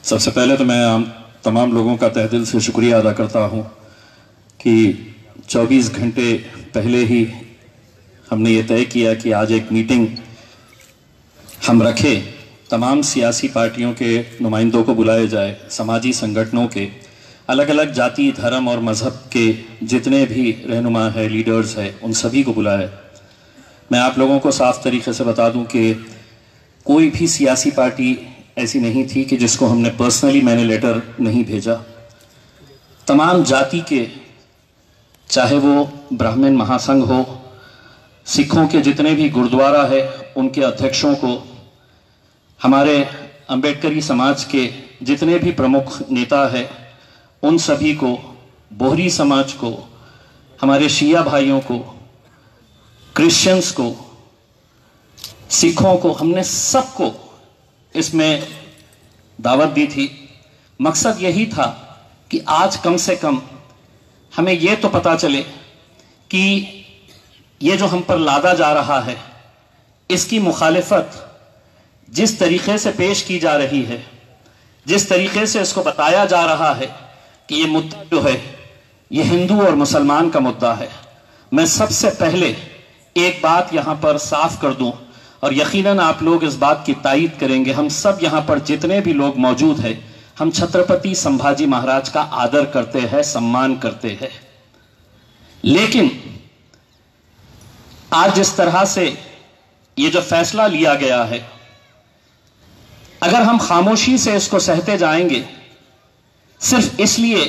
سب سے پہلے تو میں تمام لوگوں کا تہ دل سے شکریہ ادا کرتا ہوں کہ 24 گھنٹے پہلے ہی ہم نے یہ طے کیا کہ آج ایک میٹنگ ہم رکھیں، تمام سیاسی پارٹیوں کے نمائندوں کو بلائے جائے، سماجی سنگٹھنوں کے، الگ الگ جاتی، دھرم اور مذہب کے جتنے بھی رہنما ہیں، لیڈرز ہیں، ان سبھی کو بلائے۔ میں آپ لوگوں کو صاف طریقے سے بتا دوں کہ کوئی بھی سیاسی پارٹی ایسی نہیں تھی کہ جس کو ہم نے پرسنلی میں نے لیٹر نہیں بھیجا۔ تمام جاتی کے، چاہے وہ براہمن مہا سنگھ ہو، سکھوں کے جتنے بھی گردوارہ ہے ان کے ادھیکشوں کو، ہمارے امبیڈکری سماج کے جتنے بھی پرمکھ نیتا ہے ان سبھی کو، بوہری سماج کو، ہمارے شیعہ بھائیوں کو، کرسچنز کو، سکھوں کو، ہم نے سب کو اس میں دعوت دی تھی۔ مقصد یہی تھا کہ آج کم سے کم ہمیں یہ تو پتا چلے کہ یہ جو ہم پر لادا جا رہا ہے، اس کی مخالفت جس طریقے سے پیش کی جا رہی ہے، جس طریقے سے اس کو بتایا جا رہا ہے کہ یہ مدعا جو ہے یہ ہندو اور مسلمان کا مدعا ہے، میں سب سے پہلے ایک بات یہاں پر صاف کر دوں، اور یقیناً آپ لوگ اس بات کی تائید کریں گے، ہم سب یہاں پر جتنے بھی لوگ موجود ہیں، ہم چھترپتی سمبھاجی مہاراج کا آدر کرتے ہیں، سمان کرتے ہیں، لیکن آج جس طرح سے یہ جو فیصلہ لیا گیا ہے، اگر ہم خاموشی سے اس کو سہتے جائیں گے صرف اس لیے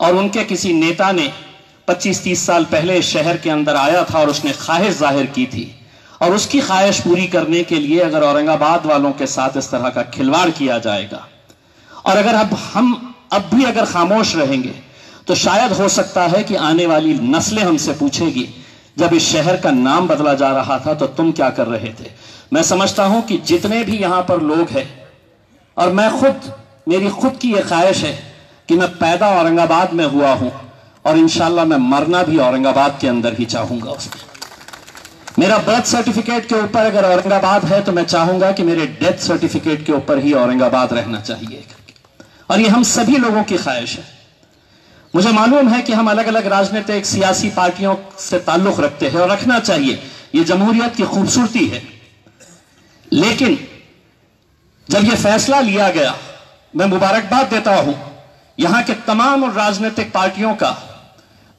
اور ان کے کسی نیتا نے 25-30 سال پہلے شہر کے اندر آیا تھا اور اس نے خواہش ظاہر کی تھی، اور اس کی خواہش پوری کرنے کے لیے اگر اورنگ آباد والوں کے ساتھ اس طرح کا کھلواڑ کیا جائے گا، اور اگر ہم اب بھی اگر خاموش رہیں گے تو شاید ہو سکتا ہے کہ آنے والی نسلیں ہم سے پوچھیں گی جب اس شہر کا نام بدلا جا رہا تھا تو تم کیا کر رہے تھے۔ میں سمجھتا ہوں کہ جتنے بھی یہاں پر لوگ ہیں، اور میری خود کی یہ خواہش ہے کہ میں پیدا اورنگ آباد میں ہوا ہوں اور انشاءاللہ میں مرنا بھی اورنگ آباد کے اندر ہی چاہوں گا۔ اس میں میرا برتھ سرٹیفکیٹ کے اوپر اگر اورنگ آباد ہے تو میں چاہوں گا کہ میرے ڈیتھ سرٹیفکیٹ کے اوپر ہی اورنگ آباد رہنا چاہیے، اور یہ ہم سبھی لوگوں کی خواہش ہے۔ مجھے معلوم ہے کہ ہم الگ الگ راجنیتک سیاسی پارٹیوں سے تعلق رکھتے ہیں اور رکھنا چاہیے، یہ جمہوریت کی خوبصورتی ہے، لیکن جب یہ فیصلہ لیا گیا، میں مبارکباد دیتا ہوں یہاں کے تمام راجنیتک پارٹیوں کا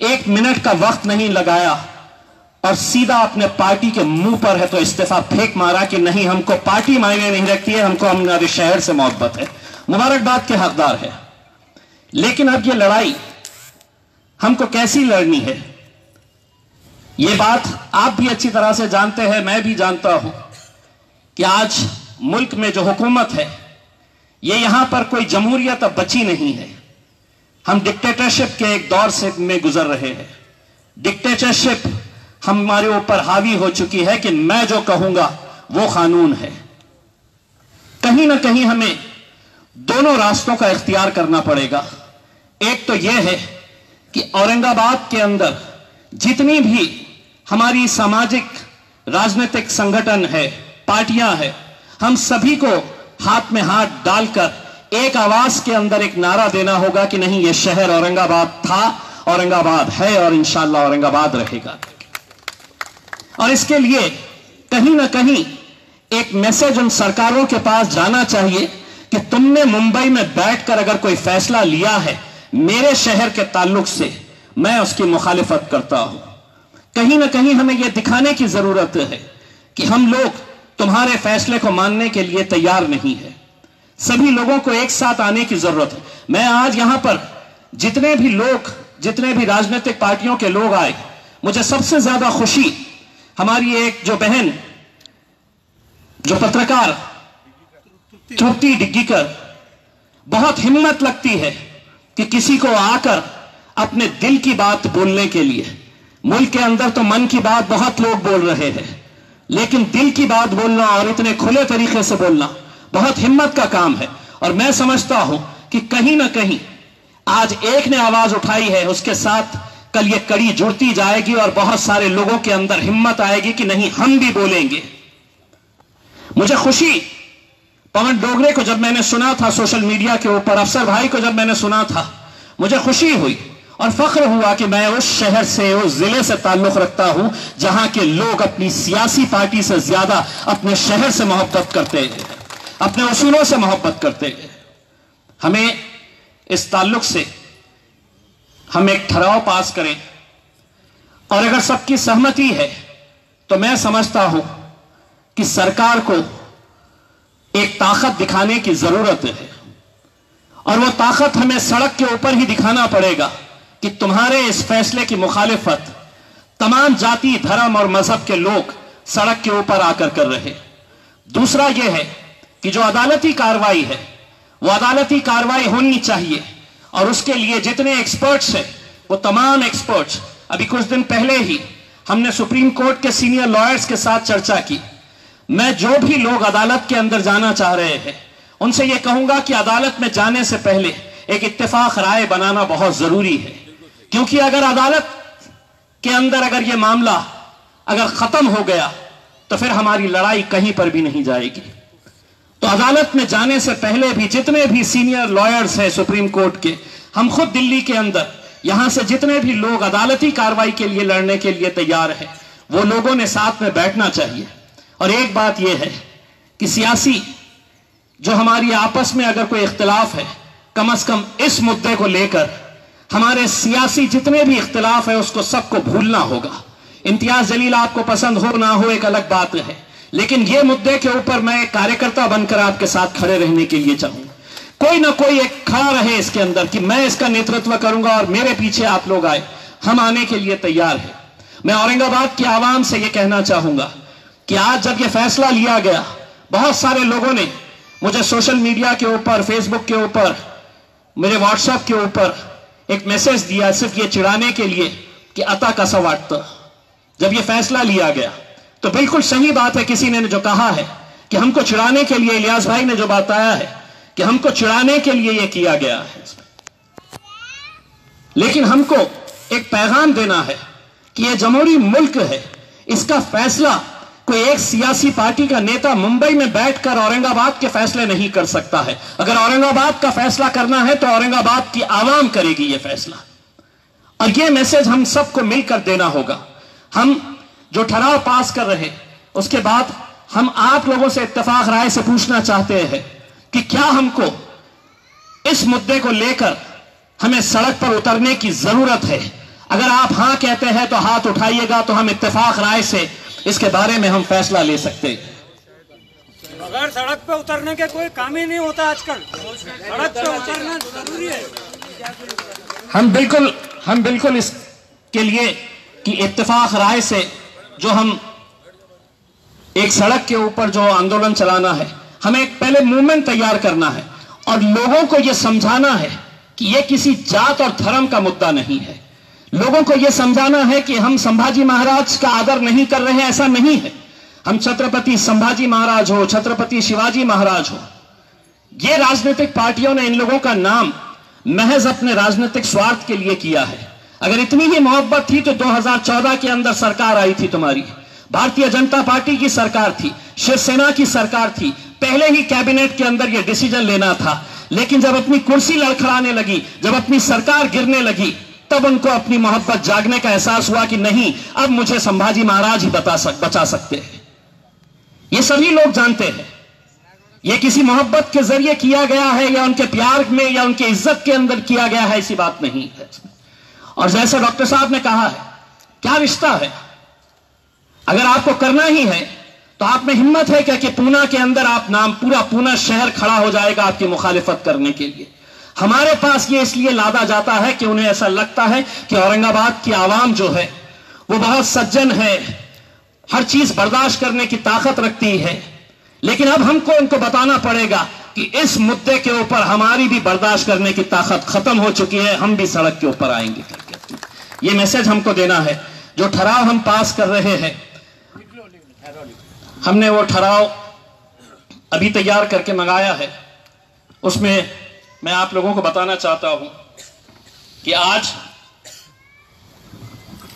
1 منٹ کا وقت نہیں لگایا اور سیدھا اپنے پارٹی کے منہ پر ہے تو استعفیٰ پھینک مارا کہ نہیں، ہم کو پارٹی معنی نہیں رکھتی ہے، ہم کو ہمارے شہر سے محبت ہے، مبارکباد کے حقدار ہے۔ لیکن اب یہ لڑائی ہم کو کیسی لڑنی ہے، یہ بات آپ بھی اچھی طرح سے جانتے ہیں، میں بھی جانتا ہوں کہ آج ملک میں جو حکومت ہے یہ یہاں پر کوئی جمہوریت اب بچی نہیں ہے، ہم ڈکٹیٹرشپ کے ایک دور سے میں گزر رہے ہیں۔ ڈکٹیٹرشپ ہمارے اوپر حاوی ہو چکی ہے کہ میں جو کہوں گا وہ قانون ہے۔ کہیں نہ کہیں ہمیں دونوں راستوں کا اختیار کرنا پڑے گا۔ ایک تو یہ ہے کہ اورنگ آباد کے اندر جتنی بھی ہماری سماجک راجنیتک سنگٹن ہے، پارٹیاں ہیں، ہم سبھی کو ہاتھ میں ہاتھ ڈال کر ایک آواز کے اندر ایک نعرہ دینا ہوگا کہ نہیں، یہ شہر اورنگ آباد تھا، اورنگ آباد ہے، اور انشاءاللہ اورنگ آباد رہے گا۔ اور اس کے لیے کہیں نہ کہیں ایک میسج ان سرکاروں کے پاس جانا چاہیے کہ تم نے ممبئی میں بیٹھ کر اگر کوئی فیصلہ لیا ہے میرے شہر کے تعلق سے، میں اس کی مخالفت کرتا ہوں۔ کہیں نہ کہیں ہمیں یہ دکھانے کی ضرورت ہے کہ ہم لوگ تمہارے فیصلے کو ماننے کے لیے تیار نہیں ہے۔ سبھی لوگوں کو ایک ساتھ آنے کی ضرورت ہے۔ میں آج یہاں پر جتنے بھی راجنیتک پارٹیوں کے لوگ آئے، مجھے سب سے زیادہ خوشی ہماری ایک جو بہن، جو پترکار ترپتی ڈگیکر، بہت ہمت لگتی ہے کہ کسی کو آ کر اپنے دل کی بات بولنے کے لیے، ملک کے اندر تو من کی بات بہت لوگ بول رہے ہیں، لیکن دل کی بات بولنا اور اتنے کھلے طریقے سے بولنا بہت ہمت کا کام ہے۔ اور میں سمجھتا ہوں کہ کہیں نہ کہیں آج ایک نے آواز اٹھائی ہے، اس کے ساتھ کل یہ کڑی جڑتی جائے گی اور بہت سارے لوگوں کے اندر ہمت آئے گی کہ نہیں ہم بھی بولیں گے. مجھے خوشی پون ڈوگرے کو جب میں نے سنا تھا سوشل میڈیا کے اوپر، افسر بھائی کو جب میں نے سنا تھا، مجھے خوشی ہوئی اور فخر ہوا کہ میں اس شہر سے، اس ضلع سے تعلق رکھتا ہوں جہاں کے لوگ اپنی سیاسی پارٹی سے زیادہ اپنے شہر سے محبت کرتے ہیں، اپنے اصولوں سے محبت کرتے ہیں. ہمیں اس تعلق سے ہم ایک ٹھہراؤ پاس کریں، اور اگر سب کی سہمتی ہے تو میں سمجھتا ہوں کہ سرکار کو ایک طاقت دکھانے کی ضرورت ہے، اور وہ طاقت ہمیں سڑک کے اوپر ہی دکھانا پڑے گا کہ تمہارے اس فیصلے کی مخالفت تمام جاتی، دھرم اور مذہب کے لوگ سڑک کے اوپر آ کر کر رہے. دوسرا یہ ہے کہ جو عدالتی کارروائی ہے وہ عدالتی کارروائی ہونی چاہیے، اور اس کے لیے جتنے ایکسپرٹس ہیں وہ تمام ایکسپرٹس، ابھی کچھ دن پہلے ہی ہم نے سپریم کورٹ کے سینئر لائرز کے ساتھ چرچا کی. میں جو بھی لوگ عدالت کے اندر جانا چاہ رہے ہیں ان سے یہ کہوں گا کہ عدالت میں جانے سے پہلے ایک اتفاق رائے بنانا بہت ضروری ہے، کیونکہ اگر عدالت کے اندر اگر یہ معاملہ اگر ختم ہو گیا تو پھر ہماری لڑائی کہیں پر بھی نہیں جائے گی. تو عدالت میں جانے سے پہلے بھی جتنے بھی سینئر لائرز ہیں سپریم کورٹ کے، ہم خود دلی کے اندر یہاں سے جتنے بھی لوگ عدالتی کارروائی کے لیے لڑنے کے لیے تیار ہیں وہ لوگوں نے ساتھ میں بیٹھنا چاہیے. اور ایک بات یہ ہے کہ سیاسی جو ہماری آپس میں اگر کوئی اختلاف ہے، کم از کم اس مدعے کو لے کر ہمارے سیاسی جتنے بھی اختلاف ہے اس کو سب کو بھولنا ہوگا. امتیاز جلیل آپ کو پسند ہو نہ ہو ایک الگ بات ہے، لیکن یہ مدعے کے اوپر میں ایک کارکرتا بن کر آپ کے ساتھ کھڑے رہنے کے لیے چاہوں. کوئی نہ کوئی ایک کھڑا رہے اس کے اندر کہ میں اس کا نیترتو کروں گا اور میرے پیچھے آپ لوگ آئے. ہم آنے کے لیے تیار ہیں. میں اورنگ آباد کی عوام سے یہ کہنا چاہوں گا کہ آج جب یہ فیصلہ لیا گیا، بہت سارے لوگوں نے مجھے سوشل میڈیا کے اوپر، فیس بک کے اوپر، میرے واٹس ایپ کے اوپر ایک میسج دیا صرف یہ چڑھانے کے لیے کہ عطا کسا واٹتا. جب یہ فیصلہ لیا گیا تو بالکل صحیح بات ہے، کسی نے جو کہا ہے کہ ہم کو چڑھانے کے لیے، الیاس بھائی نے جو بتایا ہے کہ ہم کو چڑھانے کے لیے یہ کیا گیا ہے، لیکن ہم کو ایک پیغام دینا ہے کہ یہ جمہوری ملک ہے. اس کا فیصلہ کوئی ایک سیاسی پارٹی کا نیتا ممبئی میں بیٹھ کر اورنگ آباد کے فیصلے نہیں کر سکتا ہے. اگر اورنگ آباد کا فیصلہ کرنا ہے تو اورنگ آباد کی عوام کرے گی یہ فیصلہ، اور یہ میسج ہم سب کو مل کر دینا ہوگا. ہم جو ٹھہراؤ پاس کر رہے اس کے بعد ہم آپ لوگوں سے اتفاق رائے سے پوچھنا چاہتے ہیں کہ کیا ہم کو اس مدعے کو لے کر ہمیں سڑک پر اترنے کی ضرورت ہے. اگر آپ ہاں کہتے ہیں تو ہاتھ اٹھائیے گا تو ہم اتفاق رائے سے اس کے بارے میں ہم فیصلہ لے سکتے ہیں. بغیر سڑک پہ اترنے کے کوئی کام ہی نہیں ہوتا آج کل. سڑک پہ اترنا ضروری ہے. ہم بالکل اس کے لیے کہ اتفاق رائے سے جو ہم ایک سڑک کے اوپر جو آندولن چلانا ہے، ہمیں ایک پہلے موومنٹ تیار کرنا ہے اور لوگوں کو یہ سمجھانا ہے کہ یہ کسی جات اور دھرم کا مدعا نہیں ہے. لوگوں کو یہ سمجھانا ہے کہ ہم سمبھاجی مہاراج کا آدر نہیں کر رہے، ایسا نہیں ہے. ہم چھترپتی سمبھاجی مہاراج ہو، چھترپتی شیواجی مہاراج ہو، یہ راجنیتک پارٹیوں نے ان لوگوں کا نام محض اپنے راجنیتک سوارتھ کے لیے کیا ہے. اگر اتنی ہی محبت تھی تو 2014 کے اندر سرکار آئی تھی تمہاری، بھارتیہ جنتا پارٹی کی سرکار تھی، شیو سینا کی سرکار تھی، پہلے ہی کیبنٹ کے اندر یہ ڈیسیجن لینا تھا. لیکن جب اپنی کرسی لڑکھڑانے لگی، جب اپنی سرکار گرنے لگی، تب ان کو اپنی محبت جاگنے کا احساس ہوا کہ نہیں، اب مجھے سمبھاجی مہاراج ہی بچا سکتے ہیں. یہ سبھی لوگ جانتے ہیں یہ کسی محبت کے ذریعے کیا گیا ہے یا ان کے پیار میں یا ان کی عزت کے اندر کیا گیا ہے، ایسی بات نہیں ہے. اور جیسے ڈاکٹر صاحب نے کہا ہے، کیا رشتہ ہے؟ اگر آپ کو کرنا ہی ہے تو آپ میں ہمت ہے کہ پونا کے اندر آپ پورا پونا شہر کھڑا ہو جائے گا آپ کی مخالفت کرنے کے لیے. ہمارے پاس یہ اس لیے لادا جاتا ہے کہ انہیں ایسا لگتا ہے کہ اورنگ آباد کی عوام جو ہے وہ بہت سجن ہے، ہر چیز برداشت کرنے کی طاقت رکھتی ہے. لیکن اب ہم کو ان کو بتانا پڑے گا کہ اس مدعے کے اوپر ہماری بھی برداشت کرنے کی طاقت ختم ہو چکی ہے، ہم بھی سڑک کے اوپر آئیں گے. یہ میسج ہم کو دینا ہے. جو ٹھہراؤ ہم پاس کر رہے ہیں، ہم نے وہ ٹھہراؤ ابھی تیار کر کے منگایا ہے. اس میں آپ لوگوں کو بتانا چاہتا ہوں کہ آج